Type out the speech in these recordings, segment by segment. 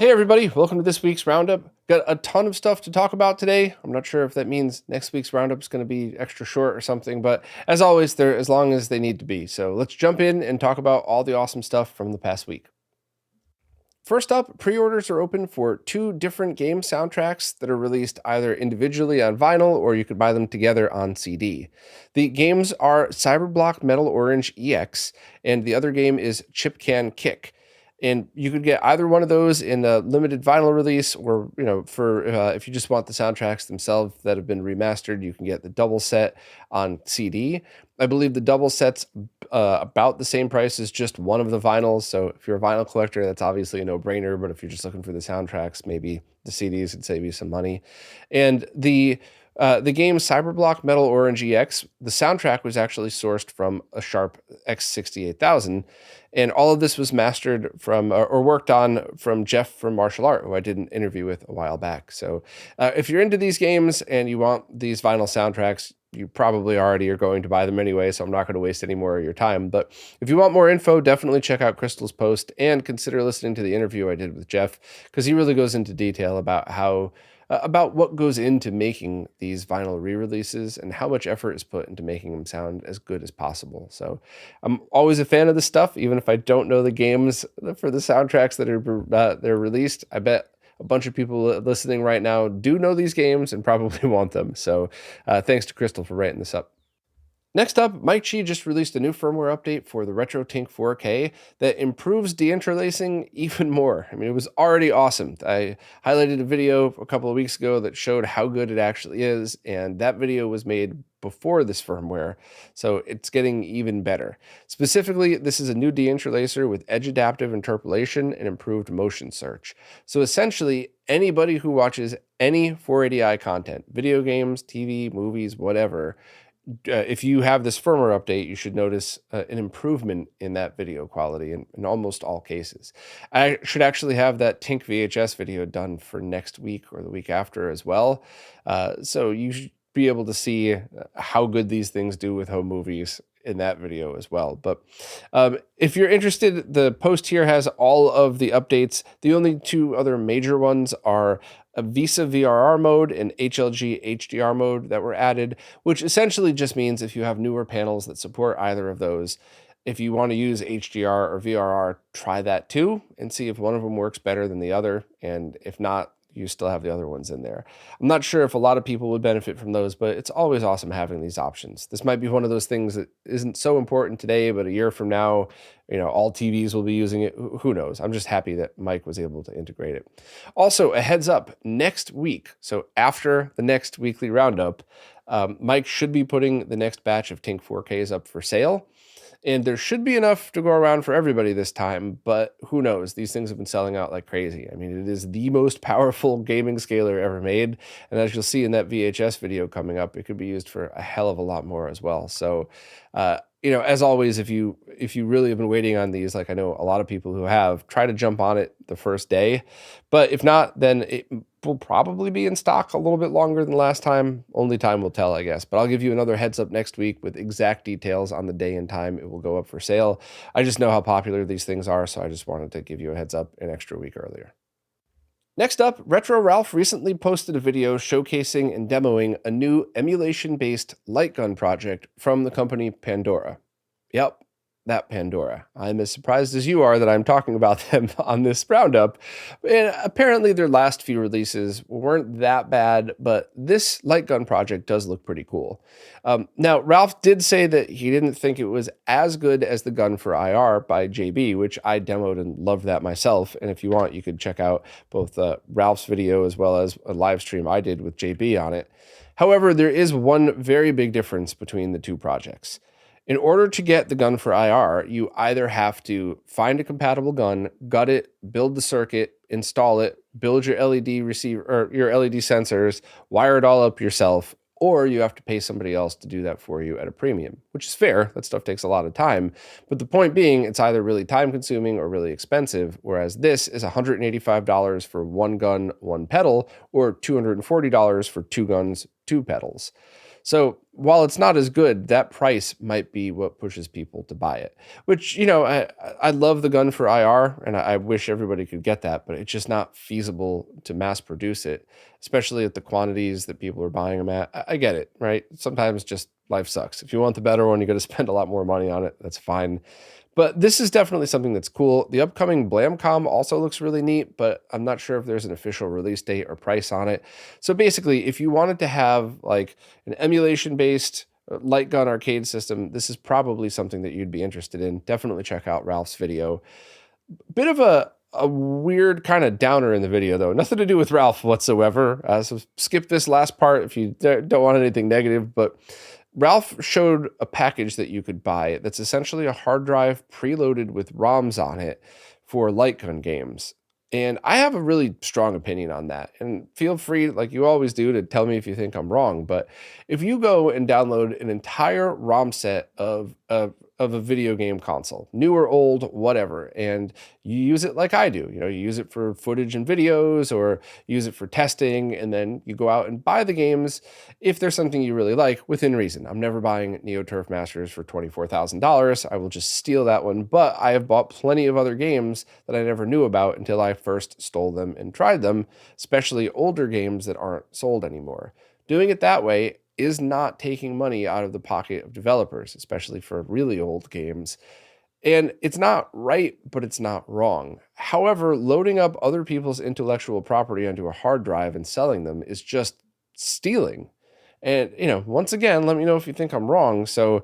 Hey everybody, welcome to this week's Roundup. Got a ton of stuff to talk about today. I'm not sure if that means next week's Roundup is going to be extra short or something, but as always, they're as long as they need to be. So let's jump in and talk about all the awesome stuff from the past week. First up, pre-orders are open for 2 different game soundtracks that are released either individually on vinyl or you could buy them together on CD. The games are Cyberblock Metal Orange EX, and the other game is Chip Can Kick. And you could get either one of those in a limited vinyl release, or for if you just want the soundtracks themselves that have been remastered, you can get the double set on CD. I believe the double set's about the same price as just one of the vinyls. So if you're a vinyl collector, that's obviously a no-brainer. But if you're just looking for the soundtracks, maybe the CDs would save you some money. And the game Cyberblock Metal Orange EX, the soundtrack was actually sourced from a Sharp X68000, and all of this was mastered from or worked on from Jeff from Martial Art, who I did an interview with a while back. So if you're into these games and you want these vinyl soundtracks, you probably already are going to buy them anyway, so I'm not going to waste any more of your time. But if you want more info, definitely check out Crystal's post and consider listening to the interview I did with Jeff, because he really goes into detail about about what goes into making these vinyl re-releases and how much effort is put into making them sound as good as possible. So I'm always a fan of this stuff, even if I don't know the games for the soundtracks that are they're released. I bet a bunch of people listening right now do know these games and probably want them. So thanks to Crystal for writing this up. Next up, Mike Chi just released a new firmware update for the RetroTINK 4K that improves deinterlacing even more. I mean, it was already awesome. I highlighted a video a couple of weeks ago that showed how good it actually is, and that video was made before this firmware, so it's getting even better. Specifically, this is a new deinterlacer with edge adaptive interpolation and improved motion search. So essentially, anybody who watches any 480i content, video games, TV, movies, whatever, if you have this firmware update, you should notice an improvement in that video quality in almost all cases. I should actually have that Tink VHS video done for next week or the week after as well. So you should be able to see how good these things do with home movies in that video as well. But if you're interested, the post here has all of the updates. The only 2 other major ones are a VESA VRR mode and HLG HDR mode that were added, which essentially just means if you have newer panels that support either of those, if you want to use HDR or VRR, try that too and see if one of them works better than the other. And if not, you still have the other ones in there. I'm not sure if a lot of people would benefit from those, but it's always awesome having these options. This might be one of those things that isn't so important today, but a year from now, all TVs will be using it. Who knows? I'm just happy that Mike was able to integrate it. Also, a heads up, next week, so after the next weekly roundup, Mike should be putting the next batch of Tink 4Ks up for sale. And there should be enough to go around for everybody this time, but who knows? These things have been selling out like crazy. I mean, it is the most powerful gaming scaler ever made. And as you'll see in that VHS video coming up, it could be used for a hell of a lot more as well. So, as always, if you really have been waiting on these, like I know a lot of people who have, try to jump on it the first day. But if not, then it will probably be in stock a little bit longer than last time. Only time will tell, I guess. But I'll give you another heads up next week with exact details on the day and time it will go up for sale. I just know how popular these things are, so I just wanted to give you a heads up an extra week earlier. Next up, Retro Ralph recently posted a video showcasing and demoing a new emulation-based light gun project from the company Pandora. Yep, that Pandora. I'm as surprised as you are that I'm talking about them on this roundup. And apparently their last few releases weren't that bad, but this light gun project does look pretty cool. Now, Ralph did say that he didn't think it was as good as the gun for IR by JB, which I demoed and loved that myself. And if you want, you could check out both Ralph's video as well as a live stream I did with JB on it. However, there is one very big difference between the 2 projects. In order to get the gun for IR, you either have to find a compatible gun, gut it, build the circuit, install it, build your LED receiver or your LED sensors, wire it all up yourself, or you have to pay somebody else to do that for you at a premium, which is fair. That stuff takes a lot of time. But the point being, it's either really time consuming or really expensive, whereas this is $185 for 1 gun, 1 pedal, or $240 for 2 guns, 2 pedals. So while it's not as good, that price might be what pushes people to buy it, which, I love the gun for IR and I wish everybody could get that, but it's just not feasible to mass produce it, especially at the quantities that people are buying them at. I get it, right? Sometimes just life sucks. If you want the better one, you got to spend a lot more money on it. That's fine. But this is definitely something that's cool. The upcoming Blamcom also looks really neat, but I'm not sure if there's an official release date or price on it. So basically, if you wanted to have like an emulation-based light gun arcade system, this is probably something that you'd be interested in. Definitely check out Ralph's video. Bit of a weird kind of downer in the video, though. Nothing to do with Ralph whatsoever. So skip this last part if you don't want anything negative, but Ralph showed a package that you could buy that's essentially a hard drive preloaded with ROMs on it for light gun games. And I have a really strong opinion on that. And feel free, like you always do, to tell me if you think I'm wrong. But if you go and download an entire ROM set of a video game console, new or old, whatever, and you use it like I do, you use it for footage and videos or use it for testing, and then you go out and buy the games if there's something you really like within reason. I'm never buying Neo Turf Masters for $24,000. I will just steal that one, but I have bought plenty of other games that I never knew about until I first stole them and tried them, especially older games that aren't sold anymore. Doing it that way is not taking money out of the pocket of developers, especially for really old games. And it's not right, but it's not wrong. However, loading up other people's intellectual property onto a hard drive and selling them is just stealing. And, once again, let me know if you think I'm wrong. So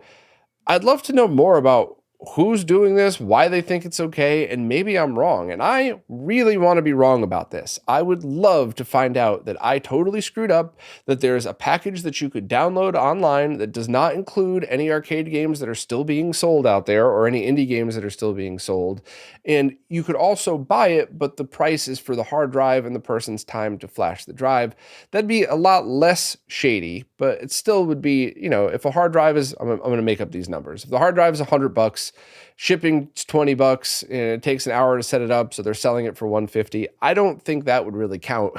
I'd love to know more about who's doing this, why they think it's okay, and maybe I'm wrong. And I really want to be wrong about this. I would love to find out that I totally screwed up, that there's a package that you could download online that does not include any arcade games that are still being sold out there or any indie games that are still being sold. And you could also buy it, but the price is for the hard drive and the person's time to flash the drive. That'd be a lot less shady, but it still would be, if a hard drive is, I'm going to make up these numbers. If the hard drive is $100, shipping's $20, and it takes an hour to set it up, so they're selling it for $150. I don't think that would really count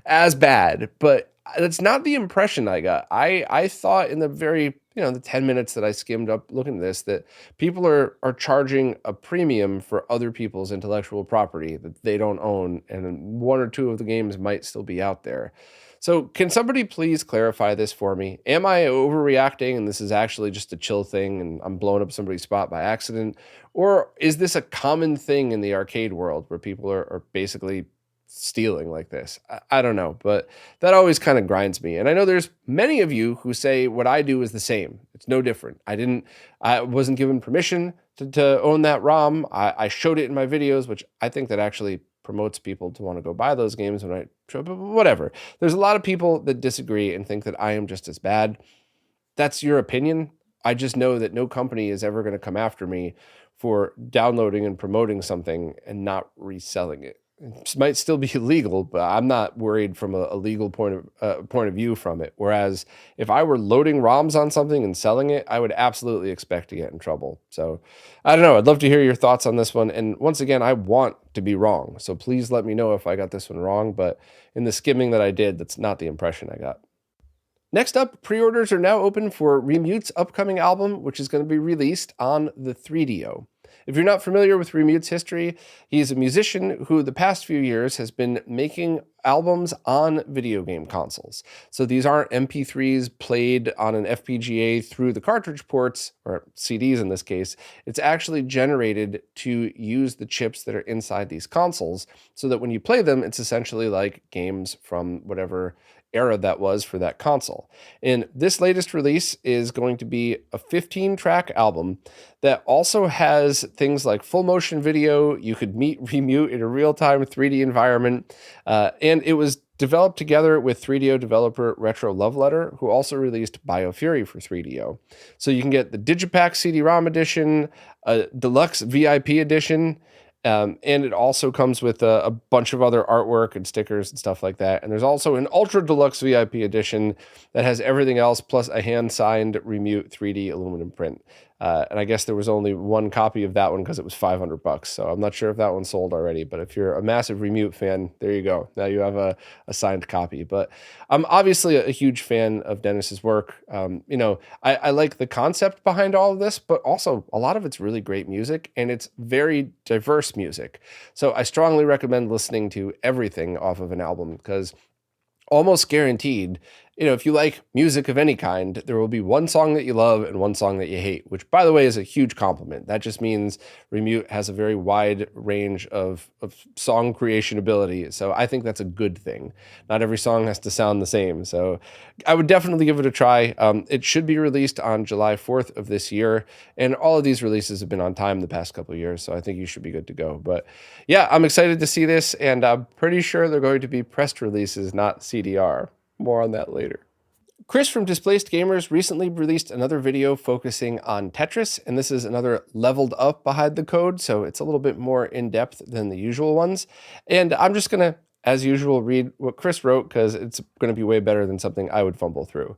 as bad, but that's not the impression I got. I thought in the very, the 10 minutes that I skimmed up looking at this, that people are charging a premium for other people's intellectual property that they don't own, and one or two of the games might still be out there. So can somebody please clarify this for me? Am I overreacting and this is actually just a chill thing and I'm blowing up somebody's spot by accident? Or is this a common thing in the arcade world where people are basically stealing like this? I don't know, but that always kind of grinds me. And I know there's many of you who say what I do is the same. It's no different. I wasn't given permission to own that ROM. I showed it in my videos, which I think that actually promotes people to want to go buy those games when I show, but whatever. There's a lot of people that disagree and think that I am just as bad. That's your opinion. I just know that no company is ever going to come after me for downloading and promoting something and not reselling it. It might still be illegal, but I'm not worried from a legal point of view from it. Whereas if I were loading ROMs on something and selling it, I would absolutely expect to get in trouble. So I don't know. I'd love to hear your thoughts on this one. And once again, I want to be wrong. So please let me know if I got this one wrong. But in the skimming that I did, that's not the impression I got. Next up, pre-orders are now open for Remute's upcoming album, which is going to be released on the 3DO. If you're not familiar with Remute's history, he's a musician who the past few years has been making albums on video game consoles. So these aren't MP3s played on an FPGA through the cartridge ports, or CDs in this case. It's actually generated to use the chips that are inside these consoles so that when you play them, it's essentially like games from whatever era that was for that console. And this latest release is going to be a 15-track album that also has things like full motion video. You could meet Remute in a real-time 3D environment. And it was developed together with 3DO developer Retro Love Letter, who also released BioFury for 3DO. So you can get the Digipack CD-ROM edition, a deluxe VIP edition, and it also comes with a bunch of other artwork and stickers and stuff like that. And there's also an ultra deluxe VIP edition that has everything else plus a hand-signed Remute 3D aluminum print. And I guess there was only one copy of that one because it was $500. So I'm not sure if that one sold already, but if you're a massive Remute fan, there you go. Now you have a signed copy. But I'm obviously a huge fan of Dennis's work. You know, I like the concept behind all of this, but also a lot of it's really great music, and it's very diverse music. So I strongly recommend listening to everything off of an album, because almost guaranteed, you know, if you like music of any kind, there will be one song that you love and one song that you hate, which, by the way, is a huge compliment. That just means Remute has a very wide range of song creation ability. So I think that's a good thing. Not every song has to sound the same. So I would definitely give it a try. It should be released on July 4th of this year. And all of these releases have been on time the past couple of years. So I think you should be good to go. But yeah, I'm excited to see this. And I'm pretty sure they're going to be pressed releases, not CDR. More on that later. Chris from Displaced Gamers recently released another video focusing on Tetris, and this is another leveled up behind the code, so it's a little bit more in-depth than the usual ones. And I'm just going to, as usual, read what Chris wrote, because it's going to be way better than something I would fumble through.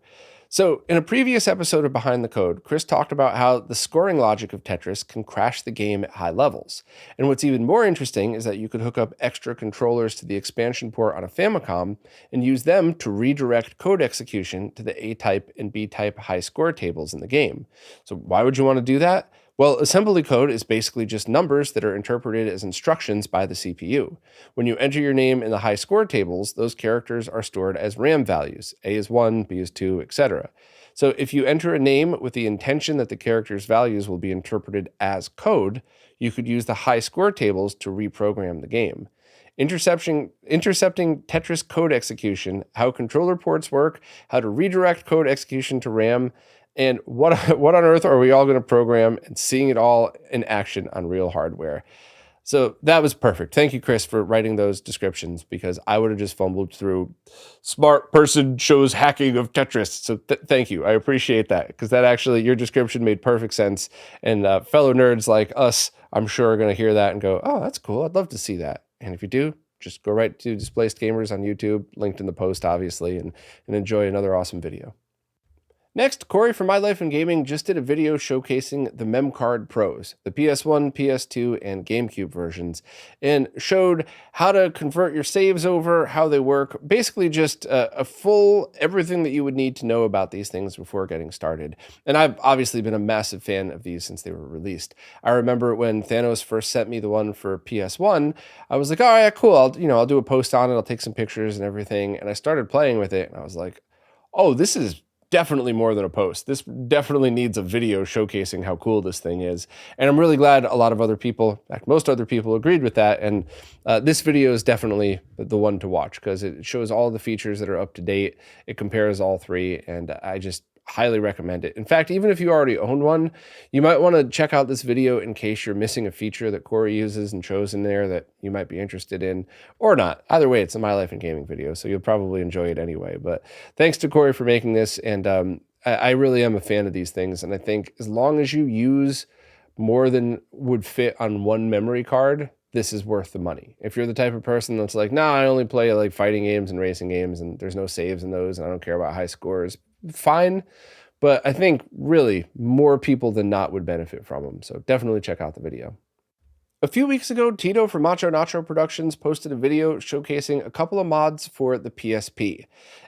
So in a previous episode of Behind the Code, Chris talked about how the scoring logic of Tetris can crash the game at high levels. And what's even more interesting is that you could hook up extra controllers to the expansion port on a Famicom and use them to redirect code execution to the A-type and B-type high score tables in the game. So why would you want to do that? Well, assembly code is basically just numbers that are interpreted as instructions by the CPU. When you enter your name in the high score tables, those characters are stored as RAM values. A is 1, B is 2, etc. So if you enter a name with the intention that the character's values will be interpreted as code, you could use the high score tables to reprogram the game. Intercepting Tetris code execution, how controller ports work, how to redirect code execution to RAM, and what on earth are we all going to program, and seeing it all in action on real hardware. So that was perfect. Thank you, Chris, for writing those descriptions, because I would have just fumbled through smart person shows hacking of Tetris. So thank you. I appreciate that, because that actually, your description made perfect sense. And fellow nerds like us, I'm sure, are going to hear that and go, oh, that's cool. I'd love to see that. And if you do, just go right to Displaced Gamers on YouTube, linked in the post, obviously, and enjoy another awesome video. Next, Corey from My Life in Gaming just did a video showcasing the MemCard Pros, the PS1, PS2, and GameCube versions, and showed how to convert your saves over, how they work, basically just a full everything that you would need to know about these things before getting started. And I've obviously been a massive fan of these since they were released. I remember when Thanos first sent me the one for PS1, I was like, all right, cool, I'll do a post on it, I'll take some pictures and everything, and I started playing with it, and I was like, oh, this is definitely more than a post. This definitely needs a video showcasing how cool this thing is. And I'm really glad a lot of other people, in fact, most other people, agreed with that. And this video is definitely the one to watch, because it shows all the features that are up to date. It compares all three, and I just highly recommend it. In fact, even if you already own one, you might want to check out this video in case you're missing a feature that Corey uses and shows in there that you might be interested in, or not. Either way, it's a My Life in Gaming video, so you'll probably enjoy it anyway. But thanks to Corey for making this, and I really am a fan of these things, and I think as long as you use more than would fit on one memory card, this is worth the money. If you're the type of person that's like, nah, I only play like fighting games and racing games, and there's no saves in those, and I don't care about high scores, fine. But I think really more people than not would benefit from them. So definitely check out the video. A few weeks ago, Tito from Macho Nacho Productions posted a video showcasing a couple of mods for the PSP.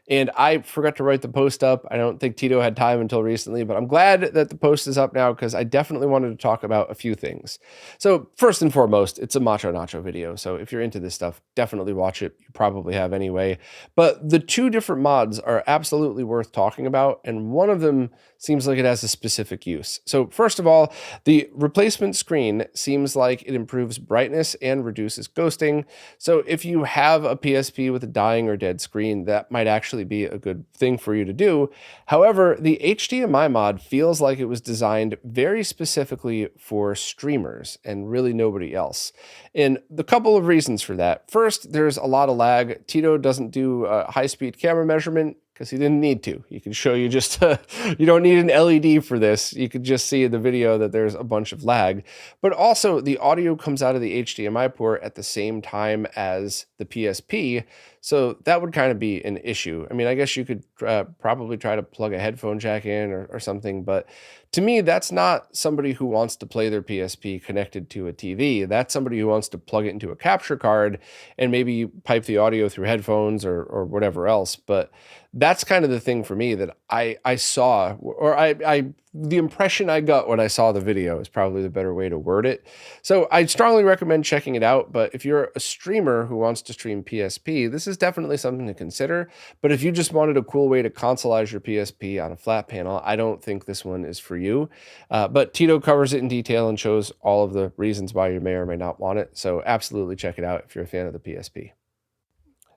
And I forgot to write the post up. I don't think Tito had time until recently, but I'm glad that the post is up now, because I definitely wanted to talk about a few things. So first and foremost, it's a Macho Nacho video. So if you're into this stuff, definitely watch it. You probably have anyway. But the two different mods are absolutely worth talking about, and one of them seems like it has a specific use. So first of all, the replacement screen seems like it improves brightness and reduces ghosting. So if you have a PSP with a dying or dead screen, that might actually be a good thing for you to do. However, the HDMI mod feels like it was designed very specifically for streamers and really nobody else. And the couple of reasons for that. First, there's a lot of lag. Tito doesn't do a high-speed camera measurement, because he didn't need to. He can show you just, you don't need an LED for this. You could just see in the video that there's a bunch of lag. But also, the audio comes out of the HDMI port at the same time as the PSP, so that would kind of be an issue. I mean, I guess you could probably try to plug a headphone jack in or something, but To me, that's not somebody who wants to play their PSP connected to a TV. That's somebody who wants to plug it into a capture card and maybe pipe the audio through headphones or whatever else. But that's kind of the thing for me that I saw, or I the impression I got when I saw the video is probably the better way to word it. So I strongly recommend checking it out. But if you're a streamer who wants to stream PSP, this is definitely something to consider. But if you just wanted a cool way to consoleize your PSP on a flat panel, I don't think this one is for you. But Tito covers it in detail and shows all of the reasons why you may or may not want it. So absolutely check it out if you're a fan of the PSP.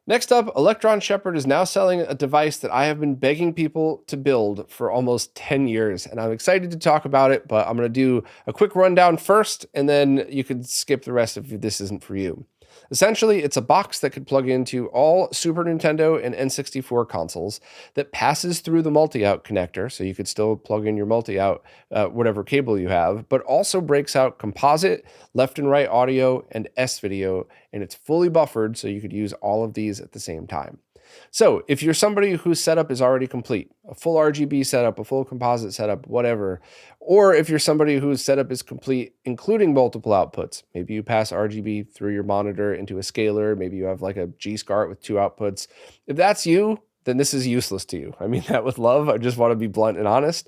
Next up, Electron Shepherd is now selling a device that I have been begging people to build for almost 10 years, and I'm excited to talk about it, but I'm going to do a quick rundown first, and then you can skip the rest if this isn't for you. Essentially, it's a box that could plug into all Super Nintendo and N64 consoles that passes through the multi-out connector, so you could still plug in your multi-out, whatever cable you have, but also breaks out composite, left and right audio, and S-video, and it's fully buffered, so you could use all of these at the same time. So if you're somebody whose setup is already complete, a full RGB setup, a full composite setup, whatever, or if you're somebody whose setup is complete, including multiple outputs, maybe you pass RGB through your monitor into a scaler, maybe you have like a G-SCART with 2 outputs. If that's you, then this is useless to you. I mean that with love. I just want to be blunt and honest.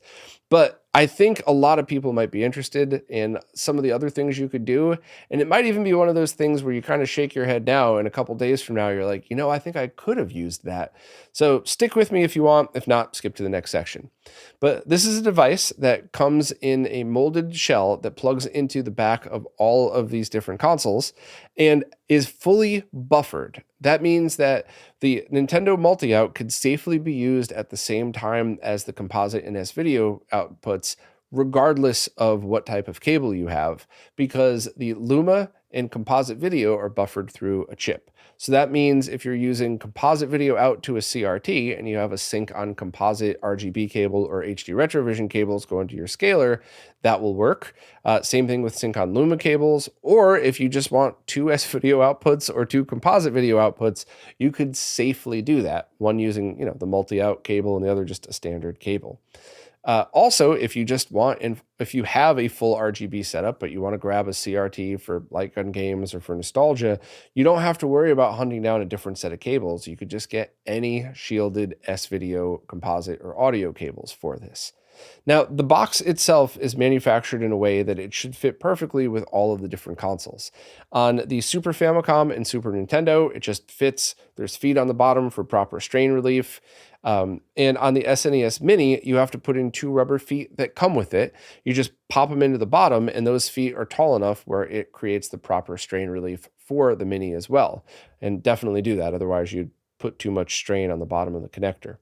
But I think a lot of people might be interested in some of the other things you could do. And it might even be one of those things where you kind of shake your head now and a couple days from now, you're like, you know, I think I could have used that. So stick with me if you want. If not, skip to the next section. But this is a device that comes in a molded shell that plugs into the back of all of these different consoles and is fully buffered. That means that the Nintendo multi-out could safely be used at the same time as the composite and S-video outputs, regardless of what type of cable you have, because the Luma and composite video are buffered through a chip. So that means if you're using composite video out to a CRT and you have a sync on composite RGB cable or HD RetroVision cables going to your scaler, that will work. Same thing with sync on Luma cables, or if you just want 2 S-video outputs or 2 composite video outputs, you could safely do that. One using, you know, the multi-out cable and the other just a standard cable. Also, if you just want, and if you have a full RGB setup, but you want to grab a CRT for light gun games or for nostalgia, you don't have to worry about hunting down a different set of cables. You could just get any shielded S-video, composite, or audio cables for this. Now, the box itself is manufactured in a way that it should fit perfectly with all of the different consoles. On the Super Famicom and Super Nintendo, it just fits. There's feet on the bottom for proper strain relief. And on the SNES Mini, you have to put in 2 rubber feet that come with it. You just pop them into the bottom, and those feet are tall enough where it creates the proper strain relief for the Mini as well. And definitely do that, otherwise you'd put too much strain on the bottom of the connector.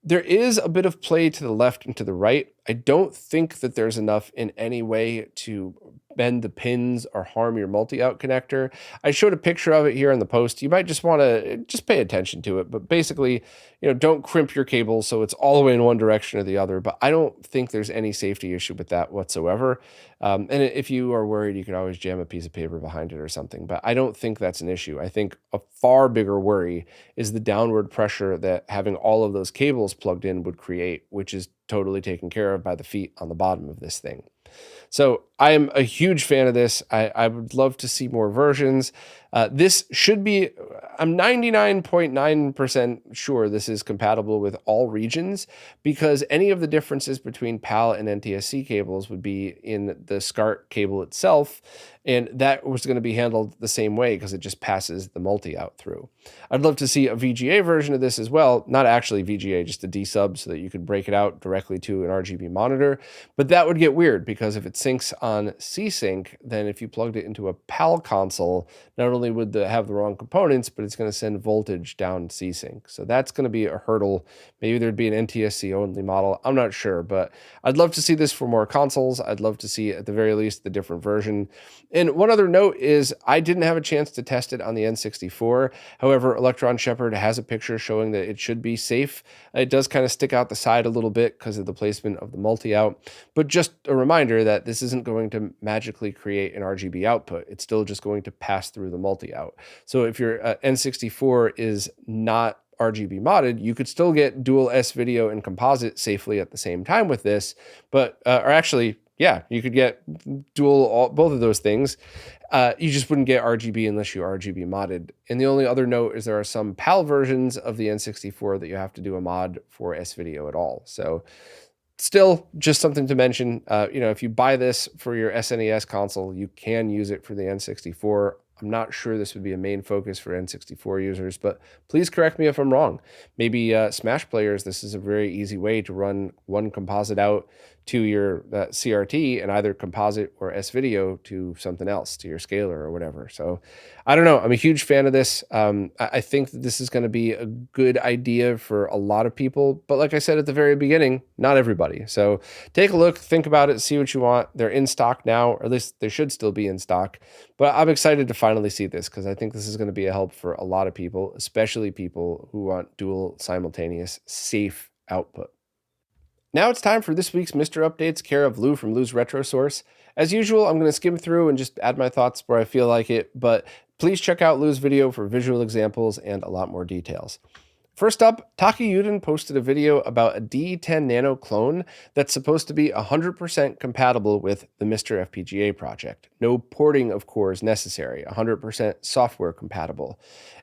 There is a bit of play to the left and to the right. I don't think that there's enough in any way to bend the pins or harm your multi-out connector. I showed a picture of it here in the post. You might just want to just pay attention to it, but basically, you know, don't crimp your cable so it's all the way in one direction or the other, but I don't think there's any safety issue with that whatsoever. And if you are worried, you could always jam a piece of paper behind it or something, but I don't think that's an issue. I think a far bigger worry is the downward pressure that having all of those cables plugged in would create, which is totally taken care of by the feet on the bottom of this thing. So I am a huge fan of this. I would love to see more versions. This should be, I'm 99.9% sure this is compatible with all regions, because any of the differences between PAL and NTSC cables would be in the SCART cable itself, and that was going to be handled the same way because it just passes the multi-out through. I'd love to see a VGA version of this as well, not actually VGA, just a D-sub so that you could break it out directly to an RGB monitor, but that would get weird because if it syncs on C-Sync, then if you plugged it into a PAL console, not only would have the wrong components, but it's going to send voltage down C-Sync. So that's going to be a hurdle. Maybe there'd be an NTSC only model. I'm not sure, but I'd love to see this for more consoles. I'd love to see at the very least the different version. And one other note is I didn't have a chance to test it on the N64. However, Electron Shepherd has a picture showing that it should be safe. It does kind of stick out the side a little bit because of the placement of the multi-out, but just a reminder that this isn't going to magically create an RGB output. It's still just going to pass through the multi-out. So if your N64 is not RGB modded, you could still get dual S video and composite safely at the same time with this, but, or actually, yeah, you could get both of those things. You just wouldn't get RGB unless you RGB modded. And the only other note is there are some PAL versions of the N64 that you have to do a mod for S video at all. So still just something to mention. If you buy this for your SNES console, you can use it for the N64. I'm not sure this would be a main focus for N64 users, but please correct me if I'm wrong. Maybe Smash players, this is a very easy way to run one composite out to your CRT and either composite or S-video to something else, to your scaler or whatever. So I don't know. I'm a huge fan of this. I think that this is going to be a good idea for a lot of people. But like I said at the very beginning, not everybody. So take a look, think about it, see what you want. They're in stock now, or at least they should still be in stock. But I'm excited to finally see this because I think this is going to be a help for a lot of people, especially people who want dual simultaneous safe output. Now it's time for this week's Mr. Updates, care of Lou from Lou's Retro Source. As usual, I'm going to skim through and just add my thoughts where I feel like it, but please check out Lou's video for visual examples and a lot more details. First up, Taki Yuden posted a video about a DE10 Nano clone that's supposed to be 100% compatible with the Mr. FPGA project. No porting of cores necessary, 100% software compatible.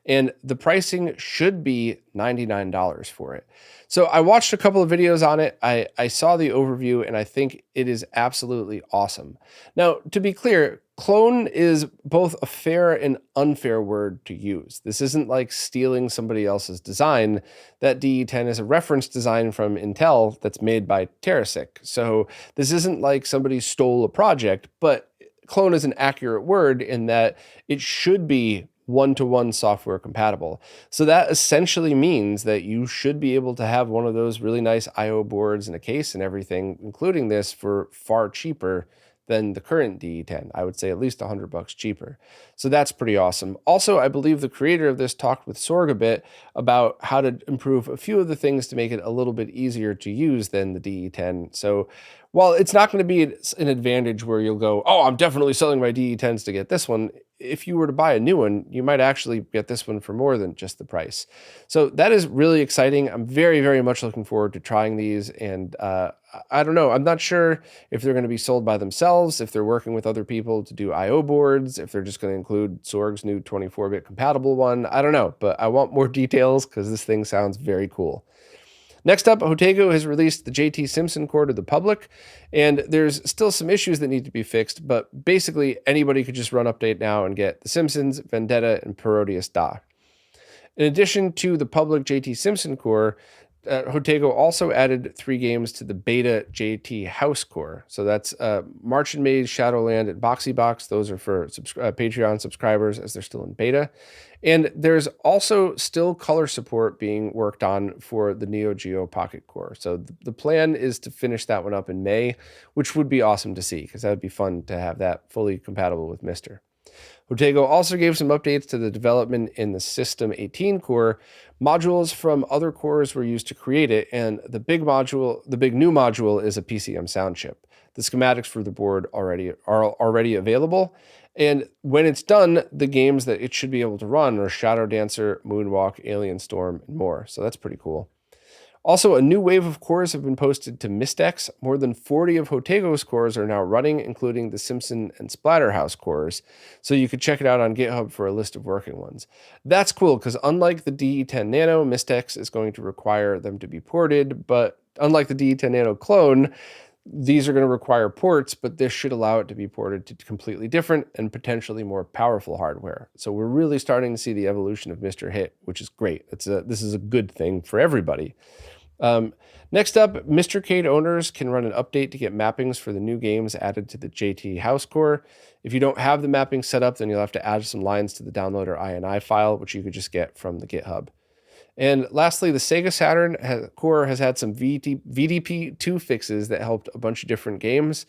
And the pricing should be $99 for it. So I watched a couple of videos on it. I saw the overview and I think it is absolutely awesome. Now, to be clear, clone is both a fair and unfair word to use. This isn't like stealing somebody else's design. That DE10 is a reference design from Intel that's made by Terasec. So this isn't like somebody stole a project, but clone is an accurate word in that it should be one-to-one software compatible. So that essentially means that you should be able to have one of those really nice IO boards and a case and everything, including this, for far cheaper than the current DE10. I would say at least $100 cheaper. So that's pretty awesome. Also, I believe the creator of this talked with Sorg a bit about how to improve a few of the things to make it a little bit easier to use than the DE10. So while it's not going to be an advantage where you'll go, oh, I'm definitely selling my DE10s to get this one, if you were to buy a new one, you might actually get this one for more than just the price. So that is really exciting. I'm very, very much looking forward to trying these. And I don't know. I'm not sure if they're going to be sold by themselves, if they're working with other people to do IO boards, if they're just going to include Sorg's new 24-bit compatible one. I don't know, but I want more details because this thing sounds very cool. Next up, Hotego has released the JT Simpson core to the public, and there's still some issues that need to be fixed, but basically anybody could just run update now and get the Simpsons, Vendetta, and Parodius Da. In addition to the public JT Simpson core, Hotego also added 3 games to the beta JT House core. So that's March and Maze, Shadowland, and Boxy Box. Those are for Patreon subscribers as they're still in beta. And there's also still color support being worked on for the Neo Geo Pocket core. So the plan is to finish that one up in May, which would be awesome to see because that would be fun to have that fully compatible with Mr. Hotego also gave some updates to the development in the System 18 core. Modules from other cores were used to create it, and the big new module is a PCM sound chip. The schematics for the board are already available, and when it's done, the games that it should be able to run are Shadow Dancer, Moonwalk, Alien Storm, and more. So that's pretty cool. Also, a new wave of cores have been posted to Mistex. More than 40 of Hotego's cores are now running, including the Simpson and Splatterhouse cores. So you could check it out on GitHub for a list of working ones. That's cool, because unlike the DE10 Nano, Mistex is going to require them to be ported, but unlike the DE10 Nano clone, these are going to require ports, but this should allow it to be ported to completely different and potentially more powerful hardware. So we're really starting to see the evolution of Mr. Hit, which is great. This is a good thing for everybody. Next up, Mr. Cade owners can run an update to get mappings for the new games added to the JT House core. If you don't have the mapping set up, then you'll have to add some lines to the downloader INI file, which you could just get from the GitHub. And lastly, the Sega Saturn core has had some VDP2 fixes that helped a bunch of different games.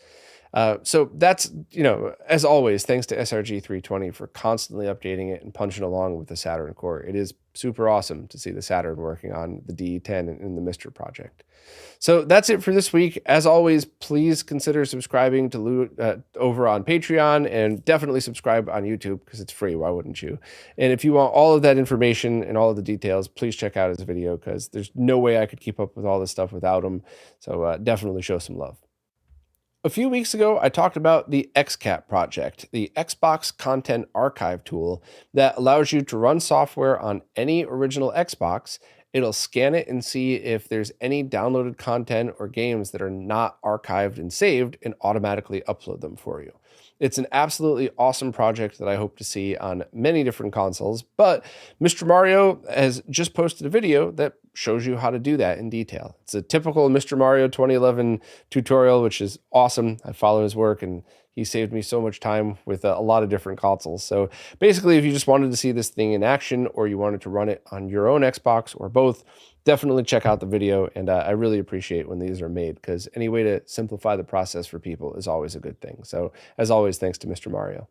So that's, as always, thanks to SRG 320 for constantly updating it and punching along with the Saturn core. It is super awesome to see the Saturn working on the D10 in the Mister project. So that's it for this week. As always, please consider subscribing to over on Patreon, and definitely subscribe on YouTube because it's free. Why wouldn't you? And if you want all of that information and all of the details, please check out his video because there's no way I could keep up with all this stuff without him. So definitely show some love. A few weeks ago, I talked about the XCAT project, the Xbox Content Archive tool that allows you to run software on any original Xbox. It'll scan it and see if there's any downloaded content or games that are not archived and saved and automatically upload them for you. It's an absolutely awesome project that I hope to see on many different consoles, but Mr. Mario has just posted a video that shows you how to do that in detail. It's a typical Mr. Mario 2011 tutorial, which is awesome. I follow his work and he saved me so much time with a lot of different consoles. So basically, if you just wanted to see this thing in action or you wanted to run it on your own Xbox or both, definitely check out the video. And I really appreciate when these are made because any way to simplify the process for people is always a good thing. So as always, thanks to Mr. Mario.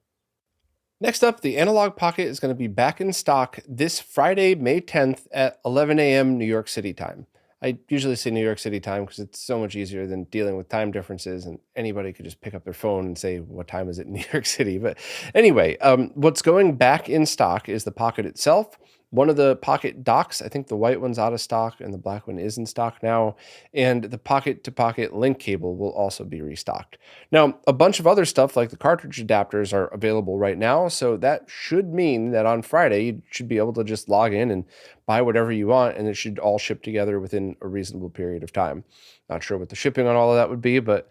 Next up, the Analogue Pocket is going to be back in stock this Friday, May 10th at 11 a.m. New York City time. I usually say New York City time because it's so much easier than dealing with time differences, and anybody could just pick up their phone and say, what time is it in New York City? But anyway, what's going back in stock is the Pocket itself. One of the Pocket docks, I think the white one's out of stock and the black one is in stock now, and the pocket-to-pocket link cable will also be restocked. Now, a bunch of other stuff like the cartridge adapters are available right now, so that should mean that on Friday you should be able to just log in and buy whatever you want, and it should all ship together within a reasonable period of time. Not sure what the shipping on all of that would be, but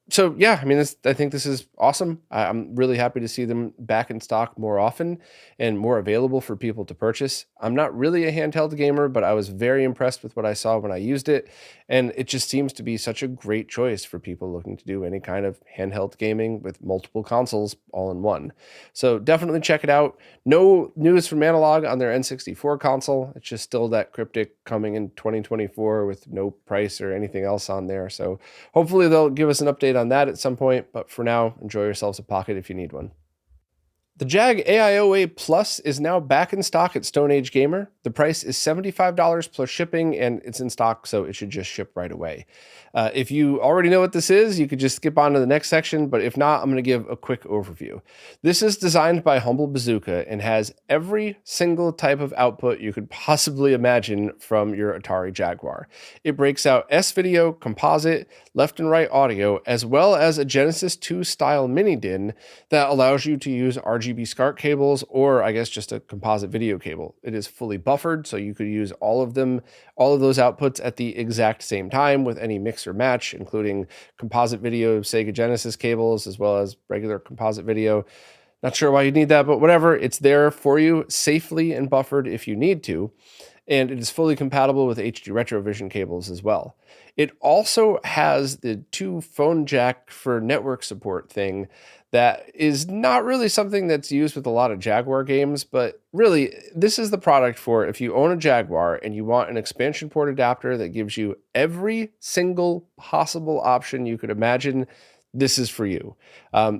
so yeah, I mean, I think this is awesome. I'm really happy to see them back in stock more often and more available for people to purchase. I'm not really a handheld gamer, but I was very impressed with what I saw when I used it, and it just seems to be such a great choice for people looking to do any kind of handheld gaming with multiple consoles all in one. So definitely check it out. No news from Analogue on their N64 console. It's just still that cryptic coming in 2024 with no price or anything else on there. So hopefully they'll give us an update on that at some point. But for now, enjoy yourselves a Pocket if you need one. The JagAIOA Plus is now back in stock at Stone Age Gamer. The price is $75 plus shipping, and it's in stock, so it should just ship right away. If you already know what this is, you could just skip on to the next section, but if not, I'm going to give a quick overview. This is designed by Humble Bazooka and has every single type of output you could possibly imagine from your Atari Jaguar. It breaks out S-Video, composite, left and right audio, as well as a Genesis 2 style mini DIN that allows you to use RGB SCART cables, or I guess just a composite video cable. It is fully buffered, so you could use all of those outputs at the exact same time with any mix or match, including composite video Sega Genesis cables, as well as regular composite video. Not sure why you need that, but whatever. It's there for you safely and buffered if you need to. And it is fully compatible with HD Retrovision cables as well. It also has the 2 phone jack for network support thing that is not really something that's used with a lot of Jaguar games, but really, this is the product for if you own a Jaguar and you want an expansion port adapter that gives you every single possible option you could imagine. This is for you.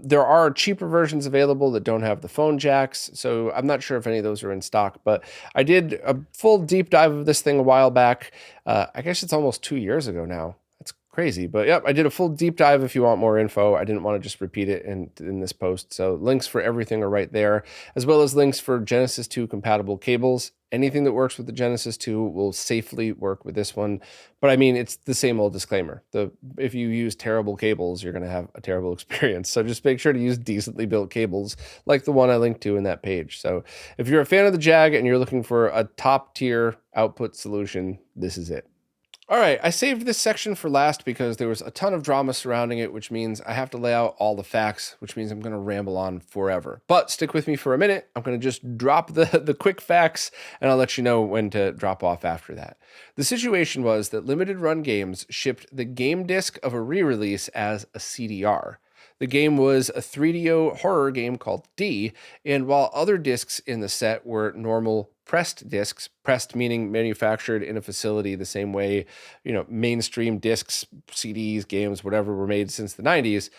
There are cheaper versions available that don't have the phone jacks, so I'm not sure if any of those are in stock, but I did a full deep dive of this thing a while back. I guess it's almost 2 years ago now. That's crazy, but yep, I did a full deep dive if you want more info. I didn't want to just repeat it in this post, so links for everything are right there, as well as links for Genesis 2 compatible cables. Anything that works with the Genesis 2 will safely work with this one. But I mean, it's the same old disclaimer. If you use terrible cables, you're going to have a terrible experience. So just make sure to use decently built cables like the one I linked to in that page. So if you're a fan of the Jag and you're looking for a top tier output solution, this is it. All right, I saved this section for last because there was a ton of drama surrounding it, which means I have to lay out all the facts, which means I'm going to ramble on forever. But stick with me for a minute. I'm going to just drop the quick facts, and I'll let you know when to drop off after that. The situation was that Limited Run Games shipped the game disc of a re-release as a CDR. The game was a 3DO horror game called D, and while other discs in the set were normal pressed discs, pressed meaning manufactured in a facility the same way, mainstream discs, CDs, games, whatever were made since the 90s,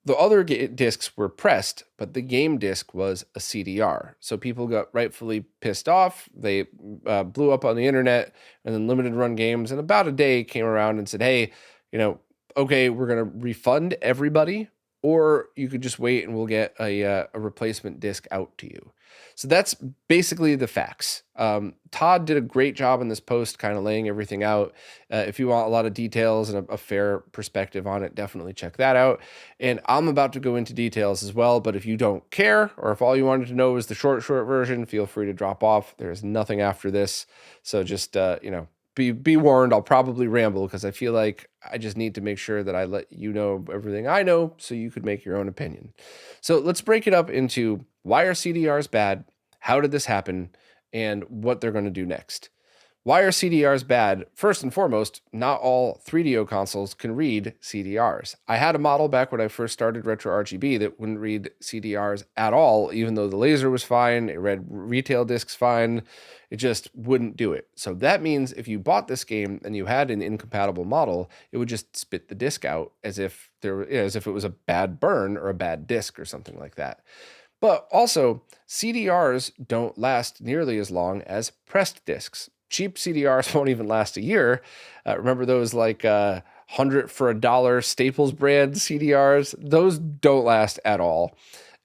The other discs were pressed, but the game disc was a CDR. So people got rightfully pissed off. They blew up on the internet, and then Limited Run Games in about a day came around and said, hey, okay, we're going to refund everybody, or you could just wait and we'll get a replacement disc out to you. So that's basically the facts. Todd did a great job in this post, kind of laying everything out. If you want a lot of details and a fair perspective on it, definitely check that out. And I'm about to go into details as well, but if you don't care, or if all you wanted to know is the short version, feel free to drop off. There's nothing after this. So just, be warned, I'll probably ramble because I feel like I just need to make sure that I let you know everything I know so you could make your own opinion. So let's break it up into why are CDRs bad, how did this happen, and what they're going to do next. Why are CDRs bad? First and foremost, not all 3DO consoles can read CDRs. I had a model back when I first started RetroRGB that wouldn't read CDRs at all, even though the laser was fine, it read retail discs fine, it just wouldn't do it. So that means if you bought this game and you had an incompatible model, it would just spit the disc out as if it was a bad burn or a bad disc or something like that. But also, CDRs don't last nearly as long as pressed discs. Cheap CDRs won't even last a year. Remember those like 100 for $1 Staples brand CDRs? Those don't last at all.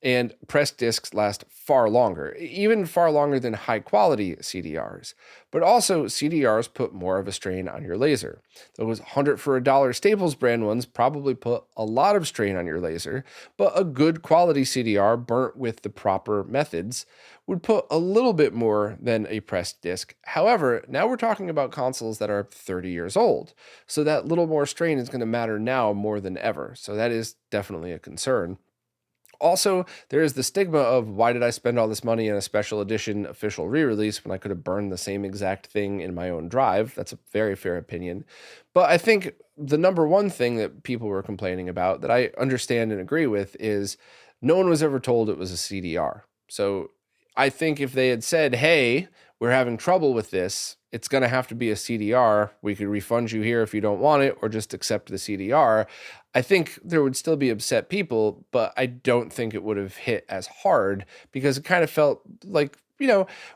And pressed discs last far longer, even far longer than high quality CDRs. But also CDRs put more of a strain on your laser. Those 100 for $1 Staples brand ones probably put a lot of strain on your laser, but a good quality CDR burnt with the proper methods would put a little bit more than a pressed disc. However, now we're talking about consoles that are 30 years old. So that little more strain is going to matter now more than ever. So that is definitely a concern. Also, there is the stigma of why did I spend all this money on a special edition official re-release when I could have burned the same exact thing in my own drive? That's a very fair opinion. But I think the number one thing that people were complaining about that I understand and agree with is no one was ever told it was a CDR. So I think if they had said, hey, we're having trouble with this, it's going to have to be a CDR. We could refund you here if you don't want it, or just accept the CDR. I think there would still be upset people, but I don't think it would have hit as hard because it kind of felt like,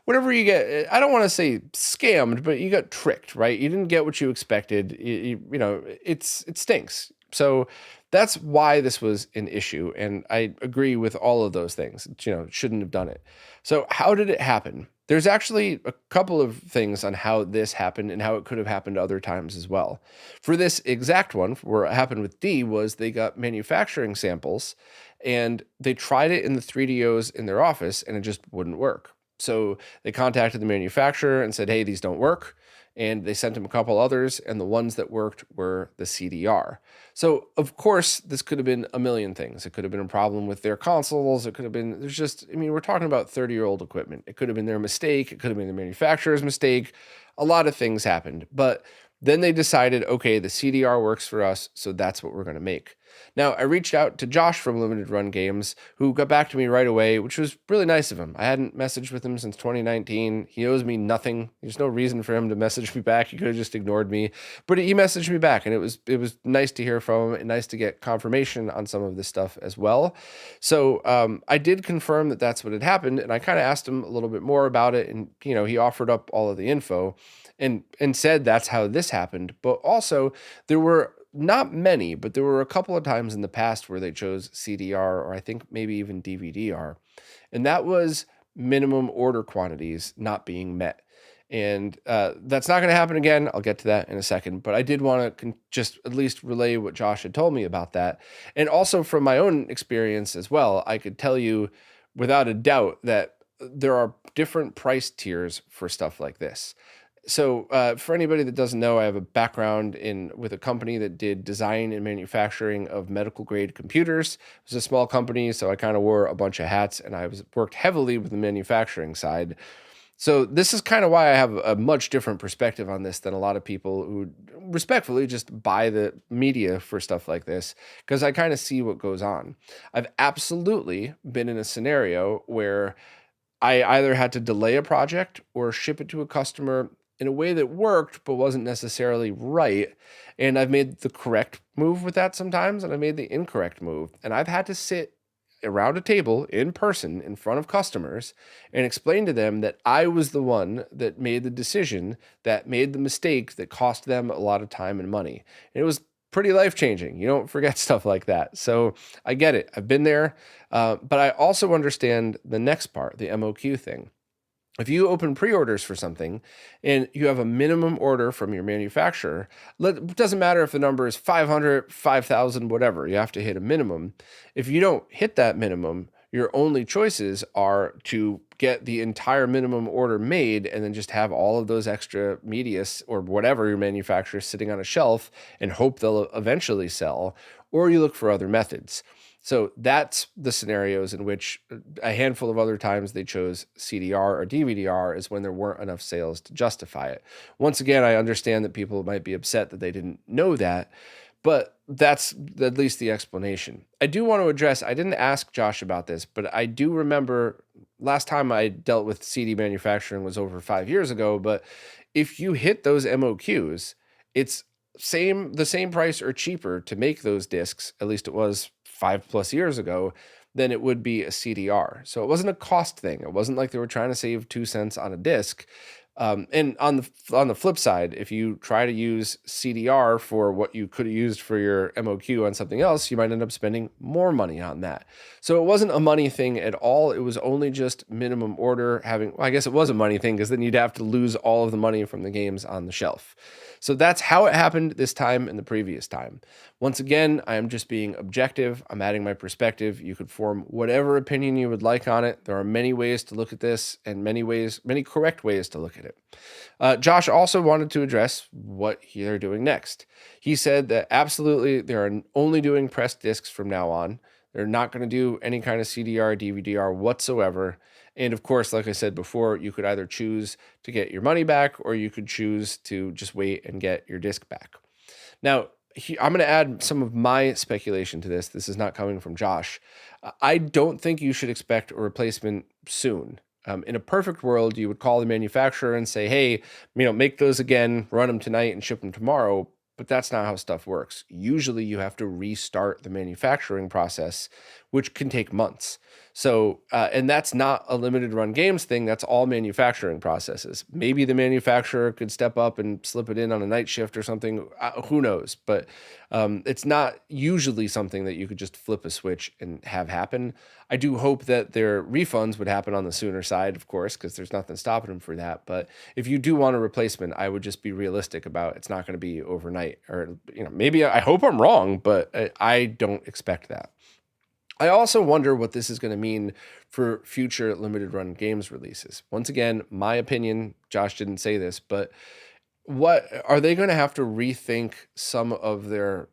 whenever you get, I don't want to say scammed, but you got tricked, right? You didn't get what you expected. It stinks. So that's why this was an issue. And I agree with all of those things. Shouldn't have done it. So how did it happen? There's actually a couple of things on how this happened and how it could have happened other times as well. For this exact one, where it happened with D, was they got manufacturing samples and they tried it in the 3DOs in their office and it just wouldn't work. So they contacted the manufacturer and said, hey, these don't work. And they sent him a couple others, and the ones that worked were the CDR. So, of course, this could have been a million things. It could have been a problem with their consoles. It could have been, we're talking about 30-year-old equipment. It could have been their mistake. It could have been the manufacturer's mistake. A lot of things happened. But then they decided, okay, the CDR works for us, so that's what we're going to make. Now, I reached out to Josh from Limited Run Games, who got back to me right away, which was really nice of him. I hadn't messaged with him since 2019. He owes me nothing. There's no reason for him to message me back. He could have just ignored me. But he messaged me back, and it was nice to hear from him and nice to get confirmation on some of this stuff as well. So I did confirm that that's what had happened, and I kind of asked him a little bit more about it, and he offered up all of the info and said that's how this happened. But also, there were not many, but there were a couple of times in the past where they chose CDR, or I think maybe even DVD-R. And that was minimum order quantities not being met. And that's not going to happen again. I'll get to that in a second. But I did want to just at least relay what Josh had told me about that. And also from my own experience as well, I could tell you without a doubt that there are different price tiers for stuff like this. So for anybody that doesn't know, I have a background with a company that did design and manufacturing of medical grade computers. It was a small company, so I kind of wore a bunch of hats, and I worked heavily with the manufacturing side. So this is kind of why I have a much different perspective on this than a lot of people who respectfully just buy the media for stuff like this, because I kind of see what goes on. I've absolutely been in a scenario where I either had to delay a project or ship it to a customer in a way that worked, but wasn't necessarily right. And I've made the correct move with that sometimes, and I made the incorrect move. And I've had to sit around a table in person in front of customers and explain to them that I was the one that made the decision, that made the mistake that cost them a lot of time and money. And it was pretty life-changing. You don't forget stuff like that. So I get it. I've been there. But I also understand the next part, the MOQ thing. If you open pre-orders for something and you have a minimum order from your manufacturer, it doesn't matter if the number is 500, 5,000, whatever, you have to hit a minimum. If you don't hit that minimum, your only choices are to get the entire minimum order made and then just have all of those extra media or whatever your manufacturer is sitting on a shelf and hope they'll eventually sell, or you look for other methods. So that's the scenarios in which a handful of other times they chose CDR or DVD-R is when there weren't enough sales to justify it. Once again, I understand that people might be upset that they didn't know that, but that's at least the explanation. I do want to address, I didn't ask Josh about this, but I do remember last time I dealt with CD manufacturing was over 5 years ago, but if you hit those MOQs, it's the same price or cheaper to make those discs, at least it was 5+ years ago, than it would be a CDR. So it wasn't a cost thing. It wasn't like they were trying to save 2 cents on a disc. And on the flip side, if you try to use CDR for what you could have used for your MOQ on something else, you might end up spending more money on that. So it wasn't a money thing at all. It was only just minimum order having, well, I guess it was a money thing because then you'd have to lose all of the money from the games on the shelf. So that's how it happened this time and the previous time. Once again, I am just being objective. I'm adding my perspective. You could form whatever opinion you would like on it. There are many ways to look at this and many correct ways to look at it. Josh also wanted to address what they're doing next. He said that absolutely they are only doing pressed discs from now on. They're not going to do any kind of CDR, DVD-R whatsoever. And of course, like I said before, you could either choose to get your money back or you could choose to just wait and get your disc back. Now, I'm going to add some of my speculation to this. This is not coming from Josh. I don't think you should expect a replacement soon. In a perfect world, you would call the manufacturer and say, hey, make those again, run them tonight and ship them tomorrow. But that's not how stuff works. Usually you have to restart the manufacturing process, which can take months. So, and that's not a limited run games thing. That's all manufacturing processes. Maybe the manufacturer could step up and slip it in on a night shift or something. Who knows? But it's not usually something that you could just flip a switch and have happen. I do hope that their refunds would happen on the sooner side, of course, because there's nothing stopping them for that. But if you do want a replacement, I would just be realistic about it's not going to be overnight. Or maybe I hope I'm wrong, but I don't expect that. I also wonder what this is going to mean for future limited run games releases. Once again, my opinion, Josh didn't say this, but what are they going to have to rethink some of their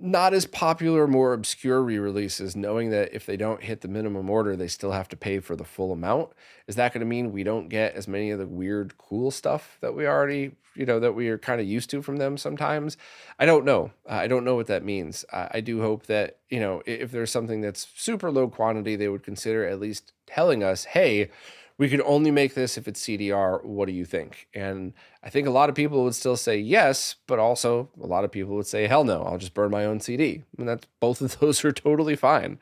not as popular, more obscure re-releases, knowing that if they don't hit the minimum order, they still have to pay for the full amount? Is that going to mean we don't get as many of the weird, cool stuff that we already, that we are kind of used to from them sometimes? I don't know. I don't know what that means. I do hope that, if there's something that's super low quantity, they would consider at least telling us, hey, we could only make this if it's CDR. What do you think? And I think a lot of people would still say yes, but also a lot of people would say, hell no, I'll just burn my own CD. And that's, both of those are totally fine.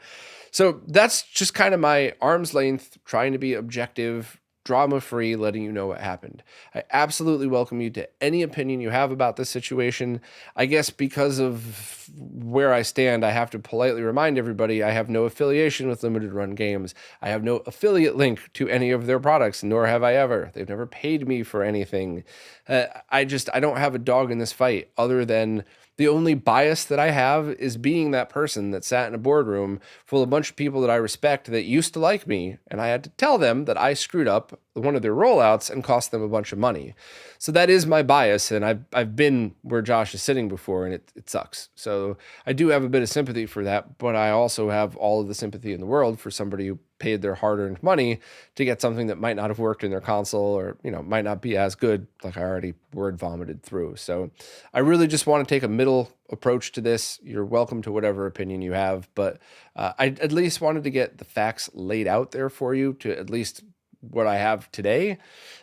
So that's just kind of my arm's length, trying to be objective, drama-free, letting you know what happened. I absolutely welcome you to any opinion you have about this situation. I guess because of where I stand, I have to politely remind everybody I have no affiliation with Limited Run Games. I have no affiliate link to any of their products, nor have I ever. They've never paid me for anything. I don't have a dog in this fight other than the only bias that I have is being that person that sat in a boardroom full of a bunch of people that I respect that used to like me, and I had to tell them that I screwed up one of their rollouts and cost them a bunch of money. So that is my bias, and I've been where Josh is sitting before, and it sucks. So I do have a bit of sympathy for that, but I also have all of the sympathy in the world for somebody who paid their hard-earned money to get something that might not have worked in their console or, might not be as good, like I already word vomited through. So I really just want to take a middle approach to this. You're welcome to whatever opinion you have, but I at least wanted to get the facts laid out there for you to at least what I have today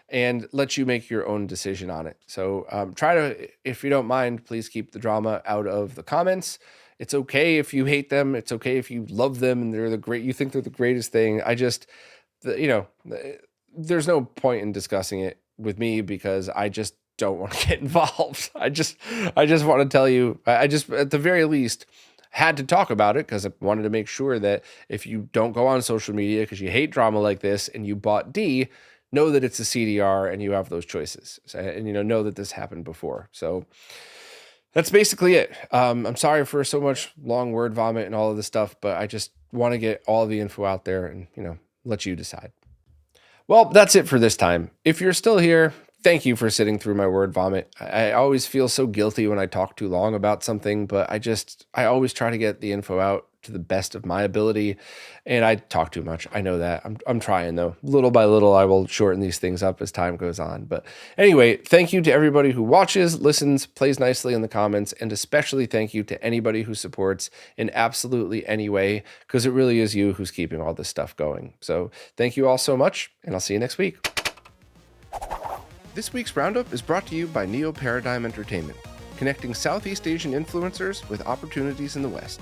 and let you make your own decision on it. So try to, if you don't mind, please keep the drama out of the comments. It's okay if you hate them. It's okay if you love them and you think they're the greatest thing. There's no point in discussing it with me because I just don't want to get involved. I just want to tell you, I just, at the very least, had to talk about it because I wanted to make sure that if you don't go on social media because you hate drama like this and you bought D, know that it's a CDR and you have those choices. And, know that this happened before. So that's basically it. I'm sorry for so much long word vomit and all of this stuff, but I just want to get all the info out there and, let you decide. Well, that's it for this time. If you're still here, thank you for sitting through my word vomit. I always feel so guilty when I talk too long about something, but I always try to get the info out to the best of my ability, and I talk too much. I know that. I'm trying though. Little by little, I will shorten these things up as time goes on. But anyway, thank you to everybody who watches, listens, plays nicely in the comments, and especially thank you to anybody who supports in absolutely any way, because it really is you who's keeping all this stuff going. So thank you all so much, and I'll see you next week. This week's Roundup is brought to you by Neo Paradigm Entertainment, connecting Southeast Asian influencers with opportunities in the West.